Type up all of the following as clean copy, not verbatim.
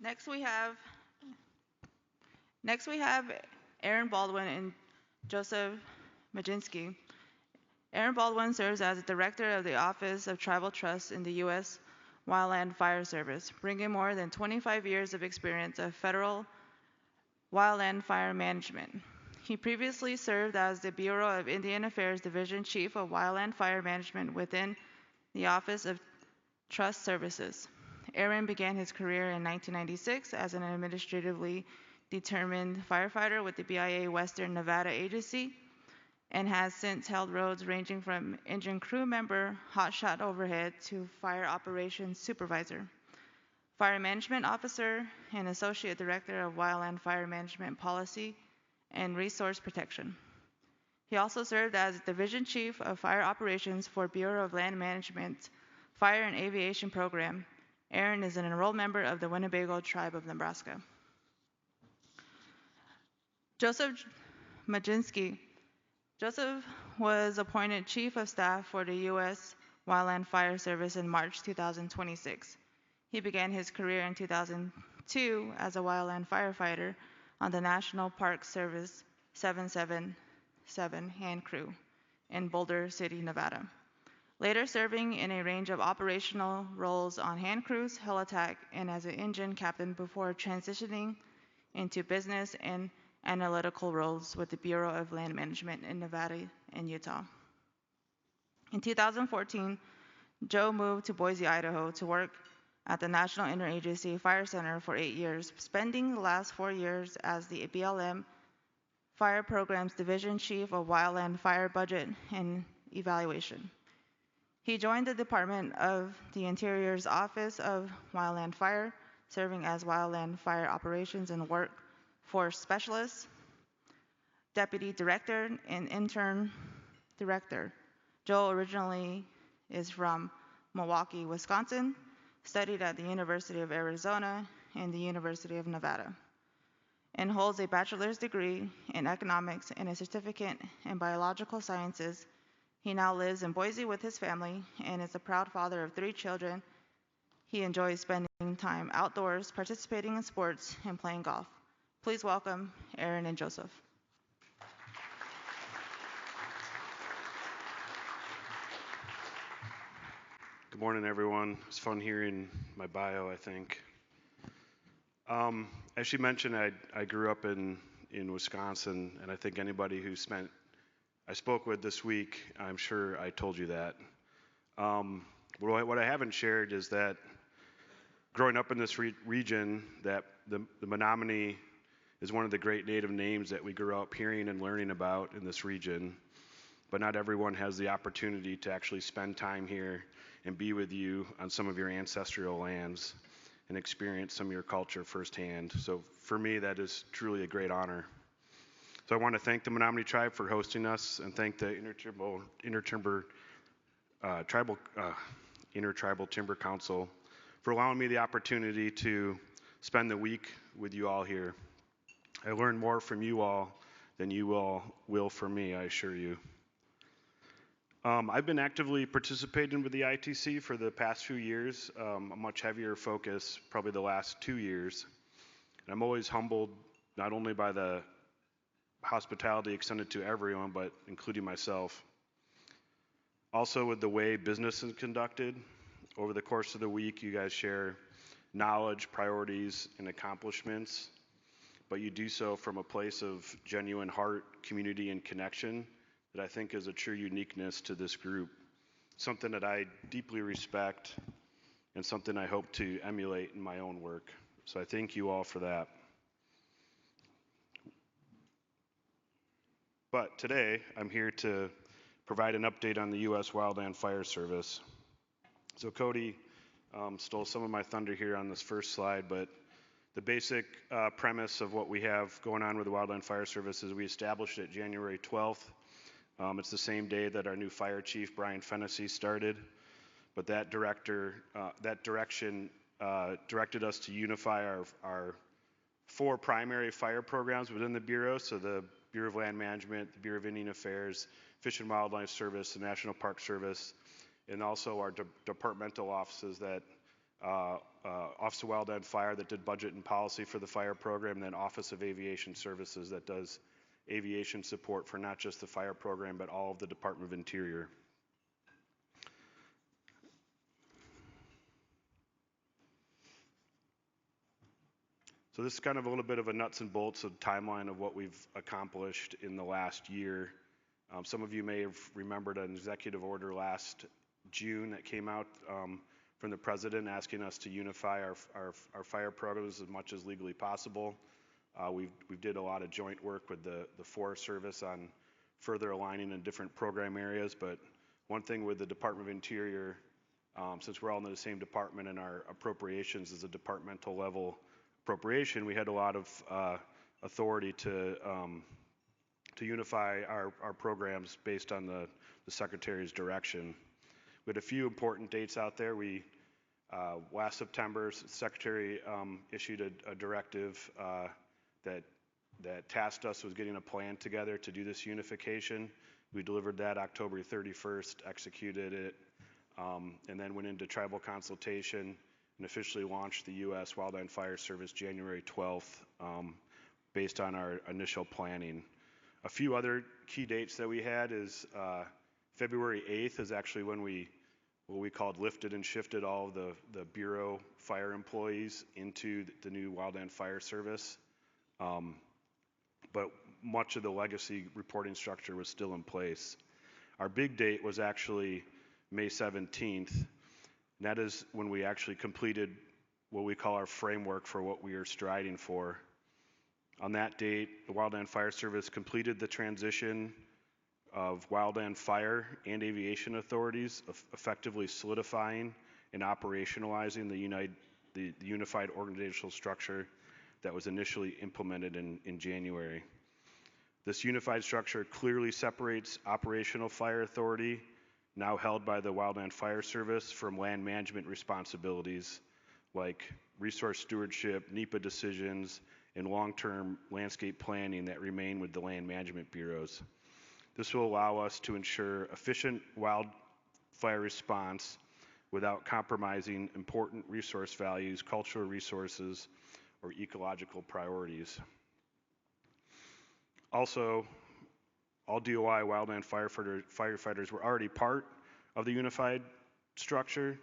Next we have next we have Aaron Baldwin and Joseph Majewski. Aaron Baldwin serves as the director of the Office of Tribal Trusts in the U.S. Wildland Fire Service, bringing more than 25 years of experience of federal wildland fire management. He previously served as the Bureau of Indian Affairs Division Chief of Wildland Fire Management within the Office of Trust Services. Aaron began his career in 1996 as an administratively determined firefighter with the BIA Western Nevada Agency and has since held roles ranging from engine crew member, hotshot overhead, to fire operations supervisor, fire management officer, and associate director of wildland fire management policy and resource protection. He also served as division chief of fire operations for Bureau of Land Management Fire and Aviation Program. Aaron is an enrolled member of the Winnebago Tribe of Nebraska. Joseph Majewski. Joseph was appointed Chief of Staff for the U.S. Wildland Fire Service in March 2026. He began his career in 2002 as a wildland firefighter on the National Park Service 777 hand crew in Boulder City, Nevada. Later serving in a range of operational roles on hand crews, heli-tac, and as an engine captain before transitioning into business and analytical roles with the Bureau of Land Management in Nevada and Utah. In 2014, Joe moved to Boise, Idaho to work at the National Interagency Fire Center for 8 years, spending the last 4 years as the BLM Fire Programs Division Chief of Wildland Fire Budget and Evaluation. He joined the Department of the Interior's Office of Wildland Fire, serving as Wildland Fire Operations and Workforce Specialist, Deputy Director, and Intern Director. Joe originally is from Milwaukee, Wisconsin, studied at the University of Arizona and the University of Nevada, and holds a bachelor's degree in economics and a certificate in biological sciences. He now lives in Boise with his family and is a proud father of 3 children. He enjoys spending time outdoors, participating in sports, and playing golf. Please welcome Aaron and Joseph. Good morning, everyone. It's fun hearing my bio, I think. As she mentioned, I grew up in Wisconsin, and I think anybody I spoke with this week, I'm sure I told you that. What I haven't shared is that growing up in this region, that the Menominee is one of the great native names that we grew up hearing and learning about in this region, but not everyone has the opportunity to actually spend time here and be with you on some of your ancestral lands and experience some of your culture firsthand. So for me, that is truly a great honor. So I want to thank the Menominee Tribe for hosting us and thank the Intertribal Timber Council for allowing me the opportunity to spend the week with you all here. I learned more from you all than you all will from me, I assure you. I've been actively participating with the ITC for the past few years, a much heavier focus, probably the last 2 years. And I'm always humbled not only by the hospitality extended to everyone, but including myself. Also with the way business is conducted. Over the course of the week, you guys share knowledge, priorities, and accomplishments, but you do so from a place of genuine heart, community, and connection that I think is a true uniqueness to this group, something that I deeply respect and something I hope to emulate in my own work. So I thank you all for that. But today, I'm here to provide an update on the U.S. Wildland Fire Service. So Cody stole some of my thunder here on this first slide, but the basic premise of what we have going on with the Wildland Fire Service is we established it January 12th. It's the same day that our new fire chief, Brian Fennessy, started, but that direction directed us to unify our 4 primary fire programs within the Bureau, so the Bureau of Land Management, the Bureau of Indian Affairs, Fish and Wildlife Service, the National Park Service, and also our departmental offices that Office of Wildland Fire that did budget and policy for the fire program, and then Office of Aviation Services that does aviation support for not just the fire program, but all of the Department of Interior. So this is kind of a little bit of a nuts and bolts of timeline of what we've accomplished in the last year. Some of you may have remembered an executive order last June that came out from the president asking us to unify our fire programs as much as legally possible. We did a lot of joint work with the Forest Service on further aligning in different program areas, but one thing with the Department of Interior, since we're all in the same department and our appropriations is a departmental level appropriation, we had a lot of authority to unify our programs based on the Secretary's direction. We had a few important dates out there. Last September, the Secretary issued a directive that tasked us with getting a plan together to do this unification. We delivered that October 31st, executed it, and then went into tribal consultation and officially launched the U.S. Wildland Fire Service January 12th based on our initial planning. A few other key dates that we had is February 8th is actually when what we called lifted and shifted all of the Bureau fire employees into the new Wildland Fire Service. But much of the legacy reporting structure was still in place. Our big date was actually May 17th. And that is when we actually completed what we call our framework for what we are striding for. On that date, the Wildland Fire Service completed the transition of wildland fire and aviation authorities, effectively solidifying and operationalizing the unified organizational structure that was initially implemented in January. This unified structure clearly separates operational fire authority, now held by the Wildland Fire Service, from land management responsibilities like resource stewardship, NEPA decisions, and long-term landscape planning that remain with the land management bureaus. This will allow us to ensure efficient wildfire response without compromising important resource values, cultural resources, or ecological priorities. Also, all DOI wildland firefighters were already part of the unified structure,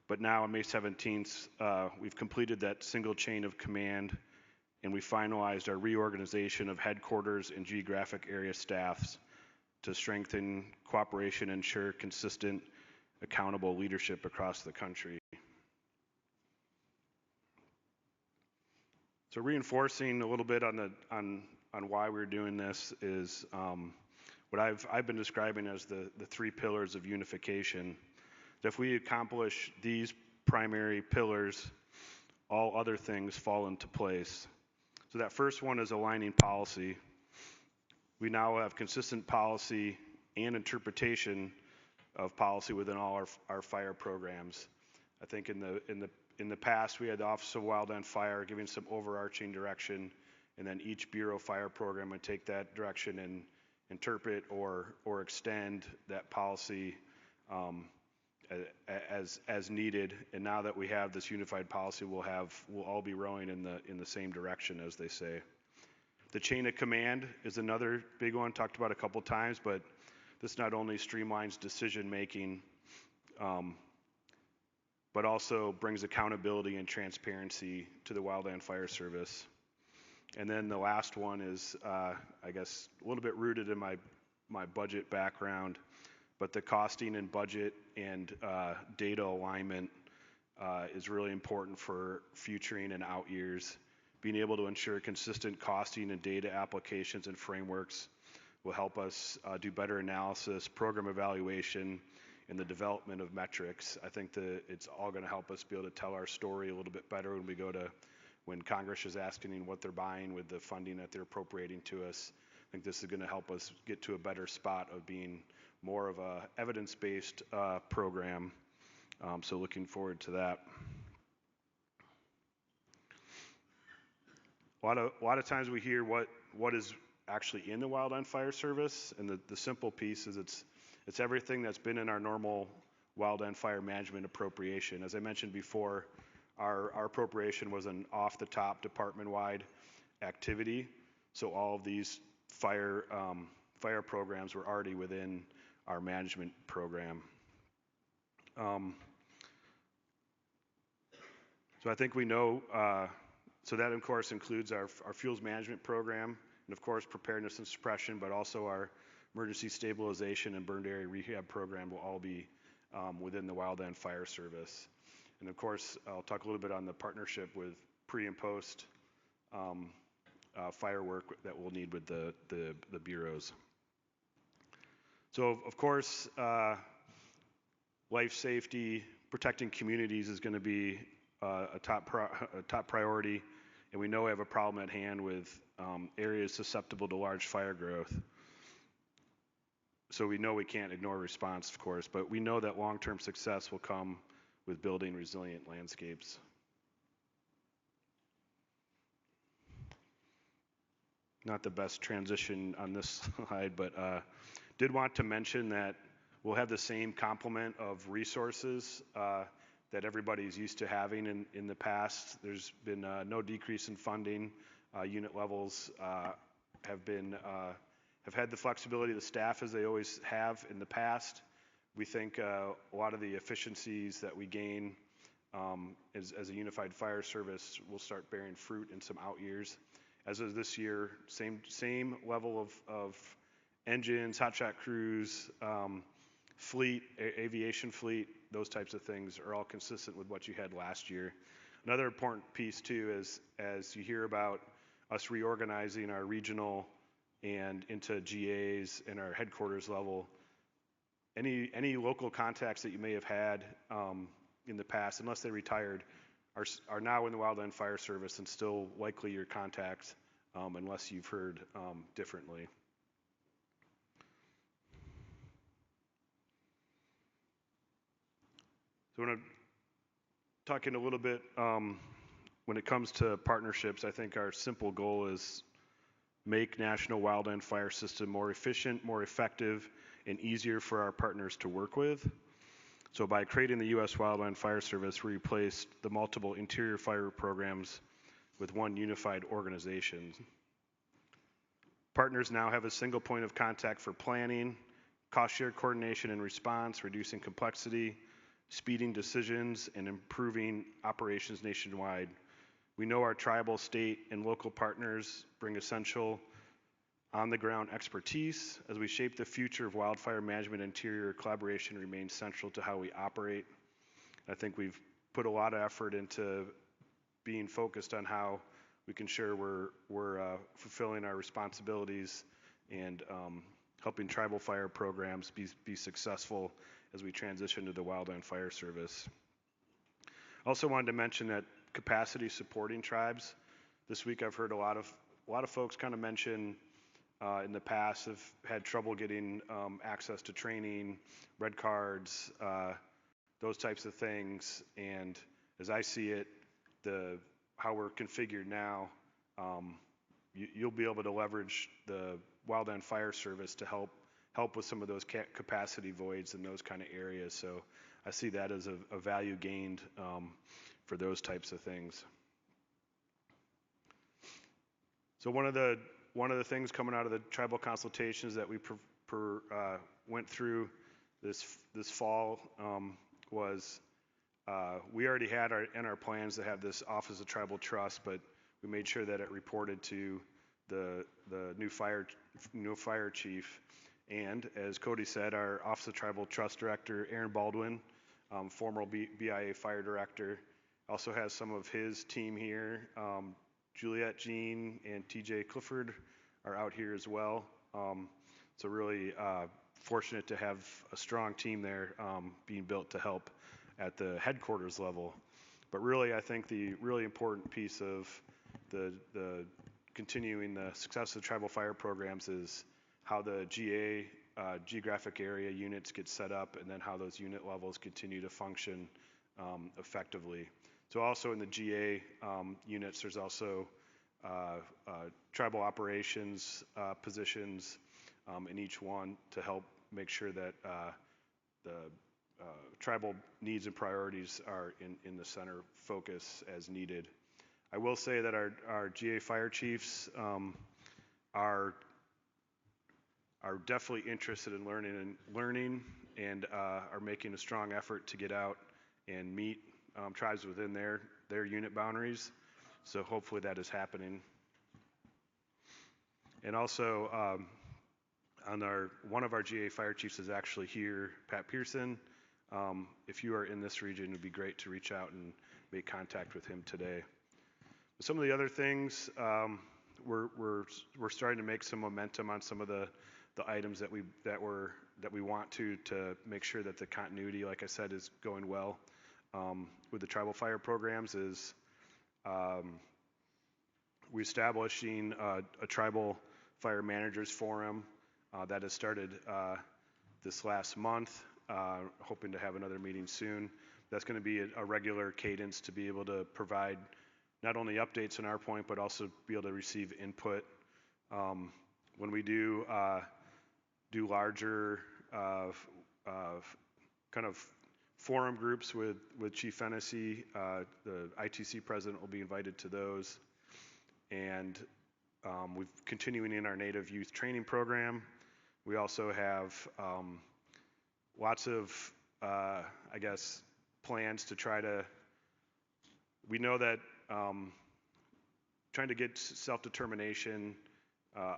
but now on May 17th, we've completed that single chain of command, and we finalized our reorganization of headquarters and geographic area staffs to strengthen cooperation and ensure consistent, accountable leadership across the country. So reinforcing a little bit on why we're doing this is what I've been describing as the three pillars of unification. That if we accomplish these primary pillars, all other things fall into place. So that first one is aligning policy. We now have consistent policy and interpretation of policy within all our fire programs. I think in the past we had the Office of Wildland Fire giving some overarching direction, and then each bureau fire program would take that direction and interpret or extend that policy as needed. And now that we have this unified policy, we'll all be rowing in the same direction, as they say. The chain of command is another big one, talked about a couple times, but this not only streamlines decision making, but also brings accountability and transparency to the Wildland Fire Service. And then the last one is, I guess, a little bit rooted in my budget background, but the costing and budget and data alignment is really important for futuring and out years. Being able to ensure consistent costing and data applications and frameworks will help us do better analysis, program evaluation, and the development of metrics. I think that it's all going to help us be able to tell our story a little bit better when Congress is asking what they're buying with the funding that they're appropriating to us. I think this is going to help us get to a better spot of being more of a evidence-based program. So looking forward to that. A lot of times we hear what is actually in the Wildland Fire Service, and the simple piece is it's everything that's been in our normal wildland fire management appropriation. As I mentioned before, our appropriation was an off-the-top department-wide activity, so all of these fire programs were already within our management program. So I think we know, so that of course includes our fuels management program, and of course preparedness and suppression, but also our emergency stabilization and burned area rehab program will all be within the Wildland Fire Service. And of course, I'll talk a little bit on the partnership with pre and post fire work that we'll need with the bureaus. So of course, life safety, protecting communities is going to be a top priority, and we know we have a problem at hand with areas susceptible to large fire growth. So we know we can't ignore response, of course, but we know that long-term success will come with building resilient landscapes. Not the best transition on this slide, but did want to mention that we'll have the same complement of resources that everybody's used to having in the past. There's been no decrease in funding. Unit levels have had the flexibility of the staff as they always have in the past. We think a lot of the efficiencies that we gain as a unified fire service will start bearing fruit in some out years. As of this year, same level of engines, hot shot crews, fleet, aviation fleet, those types of things are all consistent with what you had last year. Another important piece too is as you hear about us reorganizing our regional and into GAs and our headquarters level, any local contacts that you may have had in the past, unless they retired, are now in the Wildland Fire Service and still likely your contacts unless you've heard differently. So when I'm talking a little bit, when it comes to partnerships, I think our simple goal is make National Wildland Fire System more efficient, more effective, and easier for our partners to work with. So by creating the U.S. Wildland Fire Service, we replaced the multiple interior fire programs with one unified organization. Partners now have a single point of contact for planning, cost share coordination and response, reducing complexity, speeding decisions, and improving operations nationwide. We know our tribal, state, and local partners bring essential on-the-ground expertise. As we shape the future of wildfire management, interior collaboration remains central to how we operate. I think we've put a lot of effort into being focused on how we can ensure we're fulfilling our responsibilities and helping tribal fire programs be successful as we transition to the Wildland Fire Service. Also wanted to mention that capacity supporting tribes. This week I've heard a lot of folks kind of mention in the past have had trouble getting access to training, red cards, those types of things. And as I see it, how we're configured now, you'll be able to leverage the Wildland Fire Service to help with some of those capacity voids in those kind of areas. So I see that as a value gained for those types of things. So one of the things coming out of the tribal consultations that we went through this fall was we already had in our plans to have this Office of Tribal Trust, but we made sure that it reported to the new fire chief. And as Cody said, our Office of Tribal Trust Director, Aaron Baldwin, former BIA fire director, also has some of his team here. Juliet Jean and TJ Clifford are out here as well. So really fortunate to have a strong team there being built to help at the headquarters level. But really, I think the really important piece of the continuing the success of the tribal fire programs is how the GA geographic area units get set up, and then how those unit levels continue to function effectively. So also in the GA units, there's also tribal operations positions in each one to help make sure that tribal needs and priorities are in the center focus as needed. I will say that our GA fire chiefs are definitely interested in learning and are making a strong effort to get out and meet tribes within their unit boundaries. So hopefully that is happening. And also, one of our GA fire chiefs is actually here, Pat Pearson. If you are in this region, it would be great to reach out and make contact with him today. Some of the other things, we're starting to make some momentum on some of the items that we want to make sure that the continuity, like I said, is going well. With the tribal fire programs is we're establishing a tribal fire managers forum that has started this last month, hoping to have another meeting soon. That's going to be a regular cadence to be able to provide not only updates on our point, but also be able to receive input. When we do larger kind of forum groups with Chief Fennessy, the ITC president will be invited to those. And we're continuing in our Native Youth Training Program. We also have lots of, I guess, plans to try to, we know that trying to get self-determination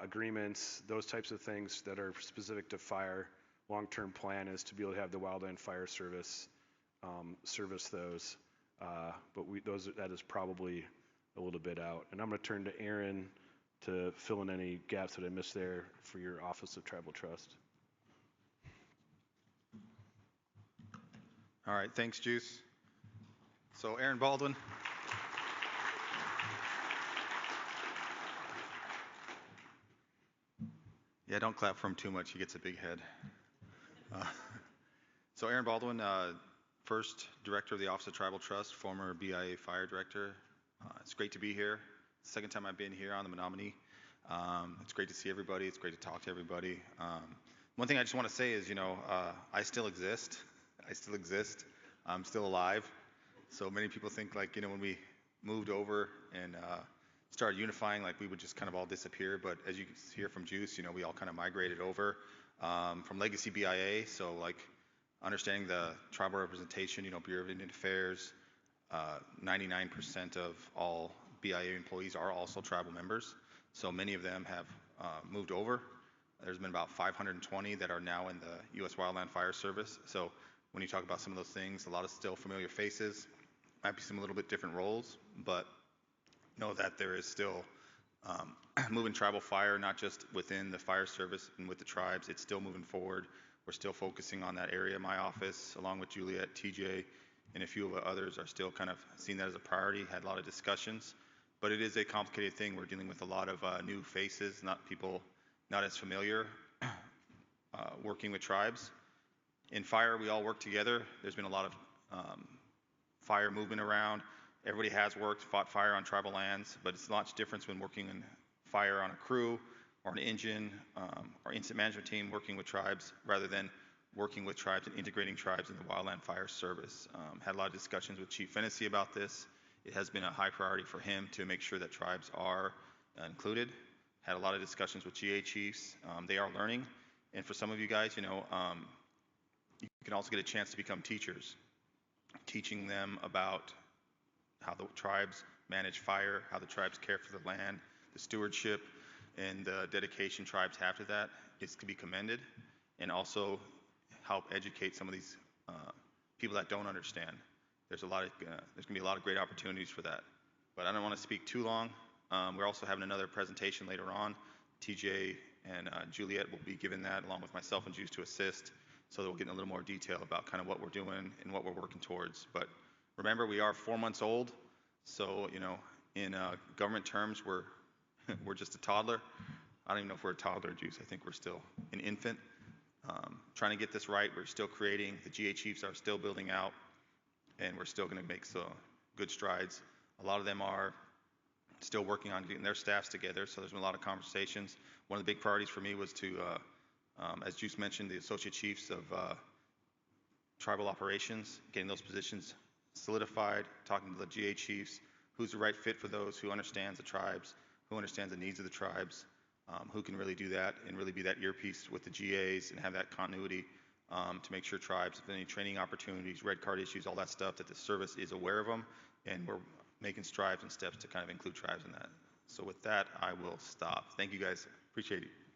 agreements, those types of things that are specific to fire, long-term plan is to be able to have the Wildland Fire Service service those. But that is probably a little bit out. And I'm going to turn to Aaron to fill in any gaps that I missed there for your Office of Tribal Trust. All right, thanks, Juice. So Aaron Baldwin. Yeah, don't clap for him too much. He gets a big head. So Aaron Baldwin, first director of the Office of Tribal Trust, former BIA fire director. It's great to be here. Second time I've been here on the Menominee. It's great to see everybody. It's great to talk to everybody. One thing I just want to say is, I still exist. I'm still alive. So many people think when we moved over and started unifying, we would just kind of all disappear. But as you can hear from Juice, we all kind of migrated over from Legacy BIA. So understanding the tribal representation, Bureau of Indian Affairs, 99% of all BIA employees are also tribal members. So many of them have moved over. There's been about 520 that are now in the U.S. Wildland Fire Service. So when you talk about some of those things, a lot of still familiar faces, might be some little bit different roles, but know that there is still moving tribal fire, not just within the fire service and with the tribes. It's still moving forward. We're still focusing on that area. My office, along with Juliet, TJ, and a few of the others, are still kind of seeing that as a priority. Had a lot of discussions, but it is a complicated thing. We're dealing with a lot of new faces, people not as familiar, working with tribes. In fire, we all work together. There's been a lot of fire movement around. Everybody has fought fire on tribal lands, but it's a lot different when working in fire on a crew or an engine or incident management team working with tribes rather than working with tribes and integrating tribes in the Wildland Fire Service. Had a lot of discussions with Chief Fennessy about this. It has been a high priority for him to make sure that tribes are included. Had a lot of discussions with GA chiefs. They are learning. And for some of you guys, you can also get a chance to become teachers, teaching them about how the tribes manage fire, how the tribes care for the land, the stewardship, and the dedication tribes have to that is to be commended, and also help educate some of these people that don't understand. There's going to be a lot of great opportunities for that. But I don't want to speak too long. We're also having another presentation later on. TJ and Juliet will be giving that along with myself and Juice to assist, so that we'll get in a little more detail about kind of what we're doing and what we're working towards. But remember, we are 4 months old, so in government terms, we're just a toddler. I don't even know if we're a toddler, Juice. I think we're still an infant. Trying to get this right. We're still creating. The GA chiefs are still building out, and we're still going to make some good strides. A lot of them are still working on getting their staffs together, so there's been a lot of conversations. One of the big priorities for me was to, as Juice mentioned, the associate chiefs of tribal operations, getting those positions solidified, talking to the GA chiefs, who's the right fit for those, who understands the tribes, who understands the needs of the tribes, who can really do that and really be that earpiece with the GAs and have that continuity to make sure tribes, if any training opportunities, red card issues, all that stuff, that the service is aware of them, and we're making strides and steps to kind of include tribes in that. So with that, I will stop. Thank you guys. Appreciate it.